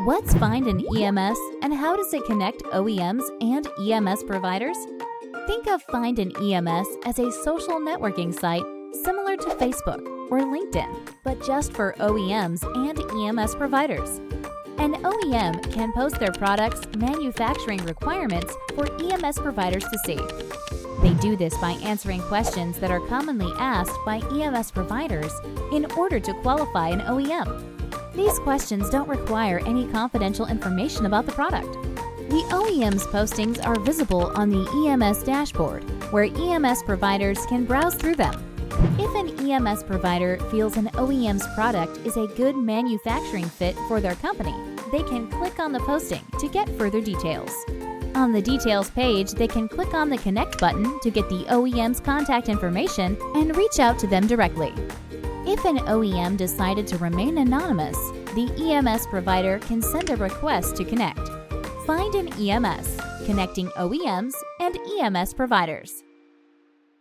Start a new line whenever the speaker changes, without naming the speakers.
What's Find an EMS and how does it connect OEMs and EMS providers? Think of Find an EMS as a social networking site similar to Facebook or LinkedIn, but just for OEMs and EMS providers. An OEM can post their products' manufacturing requirements for EMS providers to see. They do this by answering questions that are commonly asked by EMS providers in order to qualify an OEM. These questions don't require any confidential information about the product. The OEM's postings are visible on the EMS dashboard, where EMS providers can browse through them. If an EMS provider feels an OEM's product is a good manufacturing fit for their company, they can click on the posting to get further details. On the Details page, they can click on the Connect button to get the OEM's contact information and reach out to them directly. If an OEM decided to remain anonymous, the EMS provider can send a request to connect. Find an EMS, connecting OEMs and EMS providers.